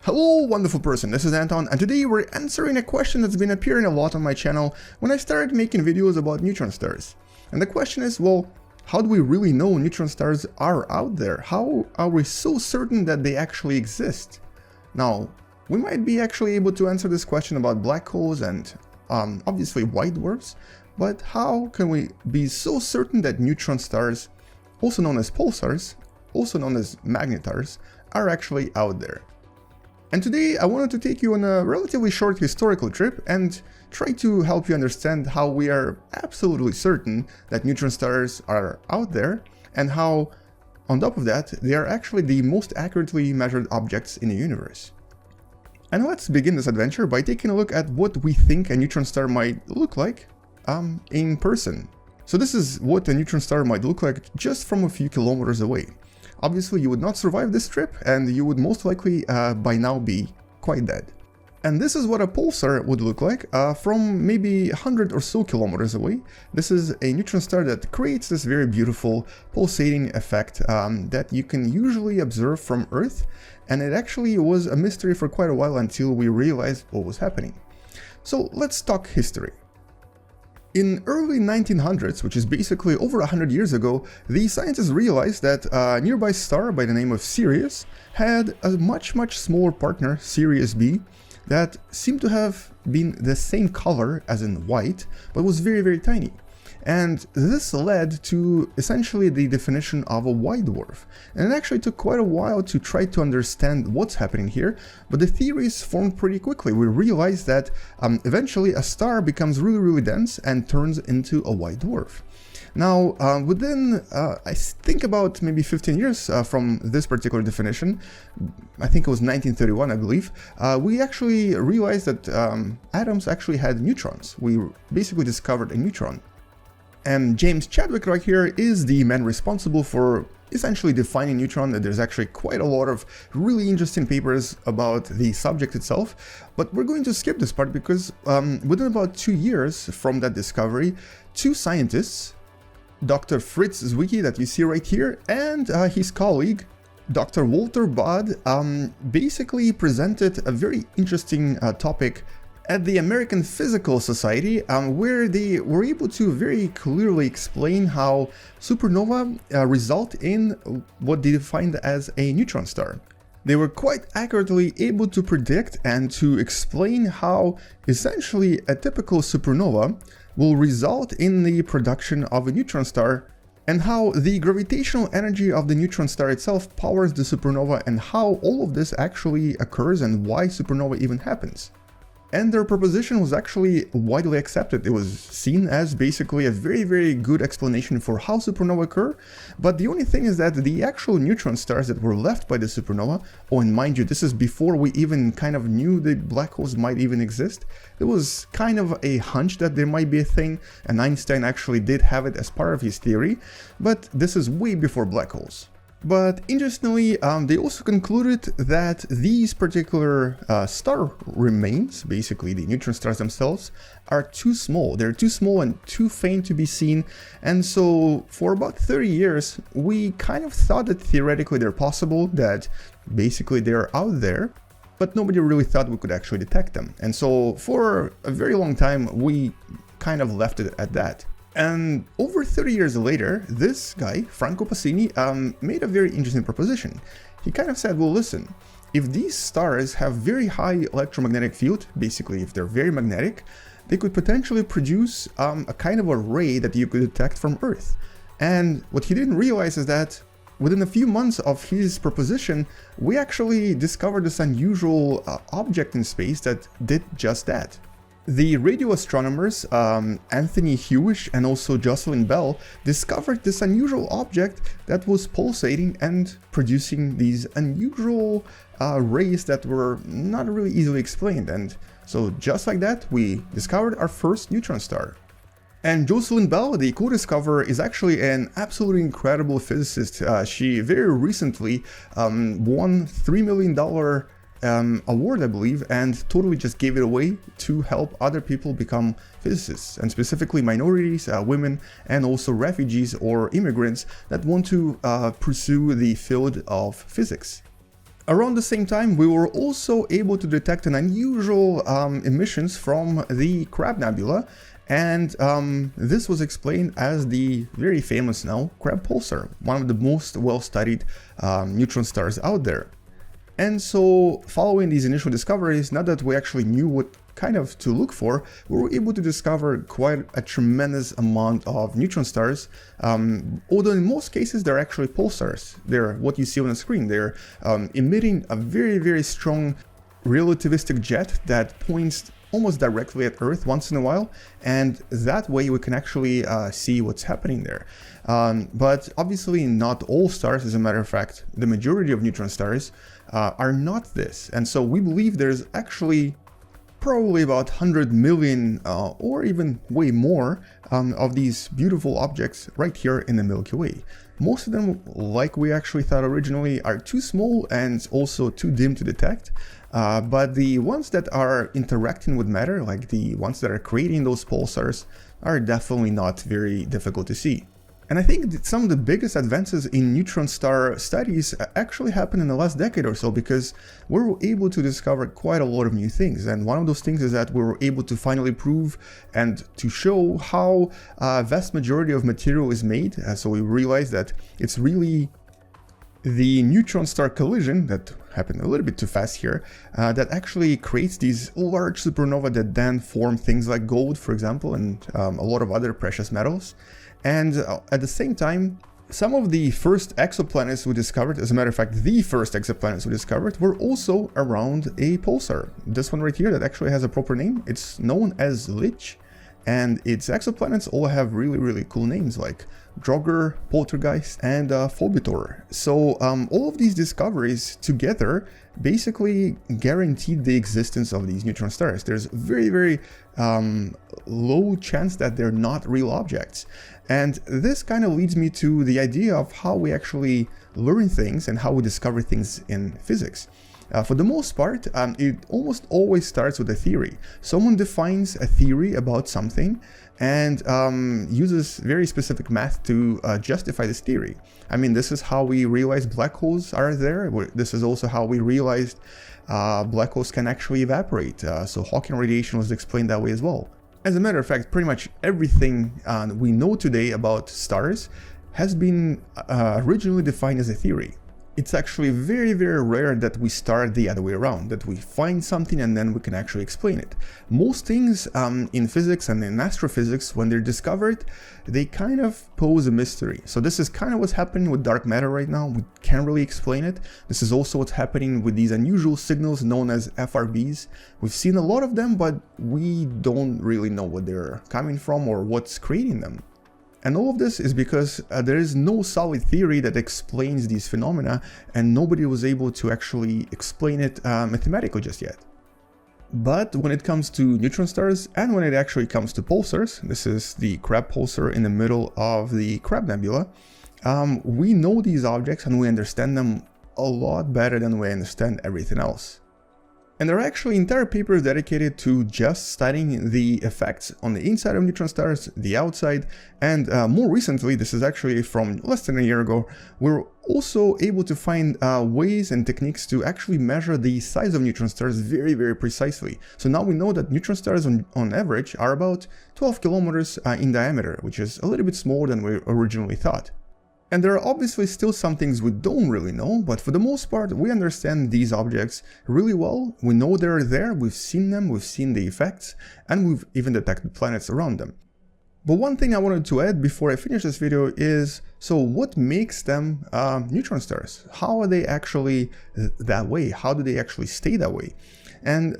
Hello wonderful person, this is Anton, and today we're answering a question that's been appearing a lot on my channel when I started making videos about neutron stars. And the question is, well, how do we really know neutron stars are out there? How are we so certain that they actually exist? Now, we might be actually able to answer this question about black holes and obviously white dwarfs, but how can we be so certain that neutron stars, also known as pulsars, also known as magnetars, are actually out there? And today I wanted to take you on a relatively short historical trip and try to help you understand how we are absolutely certain that neutron stars are out there, and how, on top of that, they are actually the most accurately measured objects in the universe. And let's begin this adventure by taking a look at what we think a neutron star might look like in person. So this is what a neutron star might look like just from a few kilometers away. Obviously, you would not survive this trip, and you would most likely by now be quite dead. And this is what a pulsar would look like from maybe 100 or so kilometers away. This is a neutron star that creates this very beautiful pulsating effect that you can usually observe from Earth, and it actually was a mystery for quite a while until we realized what was happening. So let's talk history. In early 1900s, which is basically over 100 years ago, the scientists realized that a nearby star by the name of Sirius had a much smaller partner, Sirius B, that seemed to have been the same color as in white, but was very tiny. And this led to essentially the definition of a white dwarf. And it actually took quite a while to try to understand what's happening here, but the theories formed pretty quickly. We realized that eventually a star becomes really dense and turns into a white dwarf. Now, within, I think about maybe 15 years from this particular definition, I think it was 1931, I believe, we actually realized that atoms actually had neutrons. We basically discovered a neutron. And James Chadwick right here is the man responsible for essentially defining neutron. There's actually quite a lot of really interesting papers about the subject itself, but we're going to skip this part because within about 2 years from that discovery, two scientists, Dr. Fritz Zwicky that you see right here, and his colleague, Dr. Walter Budd, basically presented a very interesting topic at the American Physical Society, where they were able to very clearly explain how supernovae result in what they defined as a neutron star. They were quite accurately able to predict and to explain how essentially a typical supernova will result in the production of a neutron star, and how the gravitational energy of the neutron star itself powers the supernova, and how all of this actually occurs and why supernova even happens. And their proposition was actually widely accepted. It was seen as basically a very good explanation for how supernovae occur, but the only thing is that the actual neutron stars that were left by the supernova, oh, and mind you, this is before we even kind of knew that black holes might even exist. There was kind of a hunch that there might be a thing, and Einstein actually did have it as part of his theory, but this is way before black holes. But interestingly, they also concluded that these particular star remains, basically the neutron stars themselves, are too small. They're too small and too faint to be seen, and so for about 30 years we kind of thought that theoretically they're possible, that basically they're out there, but nobody really thought we could actually detect them. And so for a very long time we kind of left it at that. And over 30 years later, this guy, Franco Passini, made a very interesting proposition. He kind of said, well, listen, if these stars have very high electromagnetic field, basically if they're very magnetic, they could potentially produce a kind of a ray that you could detect from Earth. And what he didn't realize is that within a few months of his proposition, we actually discovered this unusual object in space that did just that. The radio astronomers Anthony Hewish and also Jocelyn Bell discovered this unusual object that was pulsating and producing these unusual rays that were not really easily explained. And so just like that, we discovered our first neutron star. And Jocelyn Bell, the co-discoverer, is actually an absolutely incredible physicist. She very recently won $3 million award, I believe, and totally just gave it away to help other people become physicists, and specifically minorities, women, and also refugees or immigrants that want to pursue the field of physics. Around the same time, we were also able to detect an unusual emissions from the Crab Nebula, and this was explained as the very famous now Crab Pulsar, one of the most well-studied neutron stars out there. And so, following these initial discoveries, now that we actually knew what kind of to look for, we were able to discover quite a tremendous amount of neutron stars, although in most cases they're actually pulsars. They're what you see on the screen. They're emitting a very, very strong relativistic jet that points almost directly at Earth once in a while, and that way we can actually see what's happening there. But obviously not all stars, as a matter of fact, the majority of neutron stars are not this, and so we believe there's actually probably about 100 million or even way more of these beautiful objects right here in the Milky Way. Most of them, like we actually thought originally, are too small and also too dim to detect, but the ones that are interacting with matter, like the ones that are creating those pulsars, are definitely not very difficult to see. And I think that some of the biggest advances in neutron star studies actually happened in the last decade or so, because we were able to discover quite a lot of new things. And one of those things is that we were able to finally prove and to show how a vast majority of material is made. So we realized that it's really the neutron star collision that happened a little bit too fast here, that actually creates these large supernovae that then form things like gold, for example, and a lot of other precious metals. And at the same time, some of the first exoplanets we discovered, as a matter of fact, the first exoplanets we discovered, were also around a pulsar. This one right here that actually has a proper name, it's known as Lich, and its exoplanets all have really, really cool names like Draugr, Poltergeist, and Phobitor. So all of these discoveries together basically guaranteed the existence of these neutron stars. There's very, very low chance that they're not real objects. And this kind of leads me to the idea of how we actually learn things and how we discover things in physics. For the most part, it almost always starts with a theory. Someone defines a theory about something and uses very specific math to justify this theory. I mean, this is how we realized black holes are there. This is also how we realized black holes can actually evaporate. So Hawking radiation was explained that way as well. As a matter of fact, pretty much everything we know today about stars has been originally defined as a theory. It's actually very, very rare that we start the other way around, that we find something and then we can actually explain it. Most things in physics and in astrophysics, when they're discovered, they kind of pose a mystery. So this is kind of what's happening with dark matter right now. We can't really explain it. This is also what's happening with these unusual signals known as FRBs. We've seen a lot of them, but we don't really know what they're coming from or what's creating them. And all of this is because there is no solid theory that explains these phenomena, and nobody was able to actually explain it mathematically just yet. But when it comes to neutron stars, and when it actually comes to pulsars, this is the Crab Pulsar in the middle of the Crab Nebula, we know these objects and we understand them a lot better than we understand everything else. And there are actually entire papers dedicated to just studying the effects on the inside of neutron stars, the outside, and more recently, this is actually from less than a year ago, we're also able to find ways and techniques to actually measure the size of neutron stars very, very precisely. So now we know that neutron stars on average are about 12 kilometers in diameter, which is a little bit smaller than we originally thought. And there are obviously still some things we don't really know, but for the most part, we understand these objects really well. We know they're there, we've seen them, we've seen the effects, and we've even detected planets around them. But one thing I wanted to add before I finish this video is, so what makes them neutron stars? How are they actually that way? How do they actually stay that way? And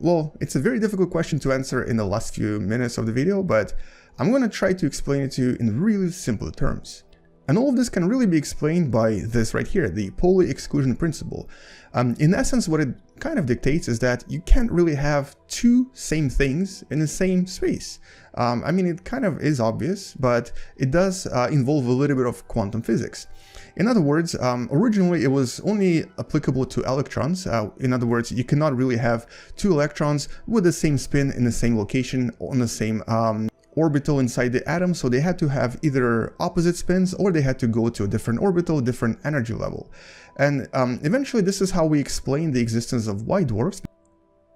well, it's a very difficult question to answer in the last few minutes of the video, but I'm going to try to explain it to you in really simple terms. And all of this can really be explained by this right here, the Pauli exclusion principle. In essence, what it kind of dictates is that you can't really have two same things in the same space. I mean, it kind of is obvious, but it does involve a little bit of quantum physics. In other words, originally it was only applicable to electrons. In other words, you cannot really have two electrons with the same spin in the same location on the same orbital inside the atom, so they had to have either opposite spins or they had to go to a different orbital, different energy level. And eventually this is how we explain the existence of white dwarfs,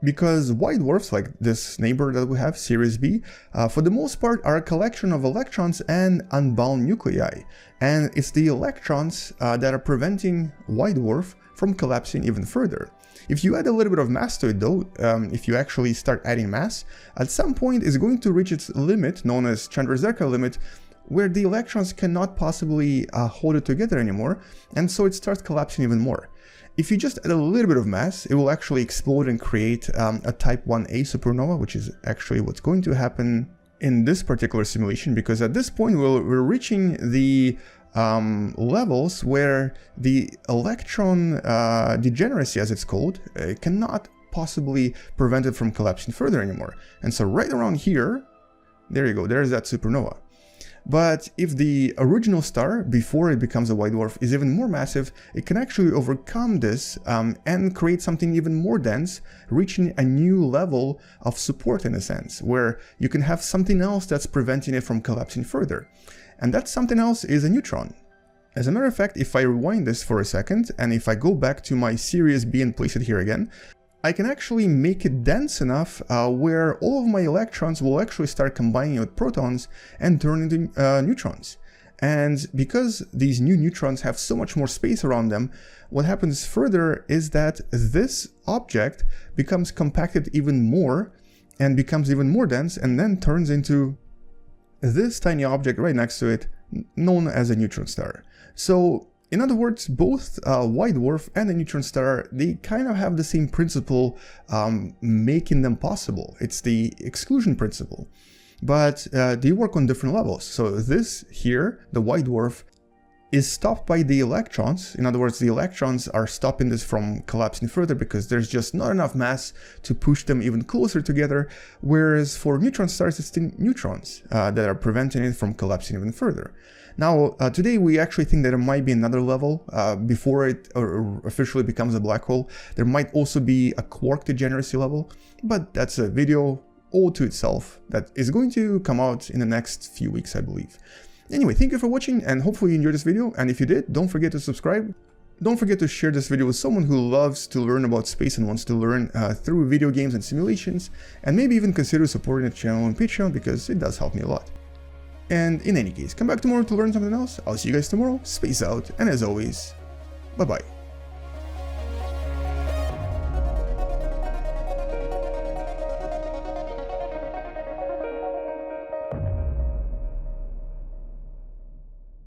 because white dwarfs, like this neighbor that we have, Series B, for the most part are a collection of electrons and unbound nuclei. And it's the electrons that are preventing white dwarf from collapsing even further. If you add a little bit of mass to it though, if you actually start adding mass, at some point it's going to reach its limit, known as Chandrasekhar limit, where the electrons cannot possibly hold it together anymore, and so it starts collapsing even more. If you just add a little bit of mass, it will actually explode and create a type 1a supernova, which is actually what's going to happen in this particular simulation, because at this point we're reaching the levels where the electron degeneracy, as it's called, cannot possibly prevent it from collapsing further anymore. And so right around here, there you go, there's that supernova. But if the original star, before it becomes a white dwarf, is even more massive, it can actually overcome this and create something even more dense, reaching a new level of support in a sense, where you can have something else that's preventing it from collapsing further. And that something else is a neutron. As a matter of fact, if I rewind this for a second, and if I go back to my Series B and place it here again, I can actually make it dense enough where all of my electrons will actually start combining with protons and turn into neutrons. And because these new neutrons have so much more space around them, what happens further is that this object becomes compacted even more and becomes even more dense, and then turns into this tiny object right next to it, known as a neutron star. So in other words, both white dwarf and a neutron star, they kind of have the same principle making them possible. It's the exclusion principle, but they work on different levels. So this here, the white dwarf, is stopped by the electrons. In other words, the electrons are stopping this from collapsing further because there's just not enough mass to push them even closer together, whereas for neutron stars, it's the neutrons that are preventing it from collapsing even further. Now, today we actually think that there might be another level before it officially becomes a black hole. There might also be a quark degeneracy level, but that's a video all to itself that is going to come out in the next few weeks, I believe. Anyway, thank you for watching, and hopefully you enjoyed this video, and if you did, don't forget to subscribe. Don't forget to share this video with someone who loves to learn about space and wants to learn through video games and simulations, and maybe even consider supporting the channel on Patreon, because it does help me a lot. And in any case, come back tomorrow to learn something else. I'll see you guys tomorrow, space out, and as always, bye bye.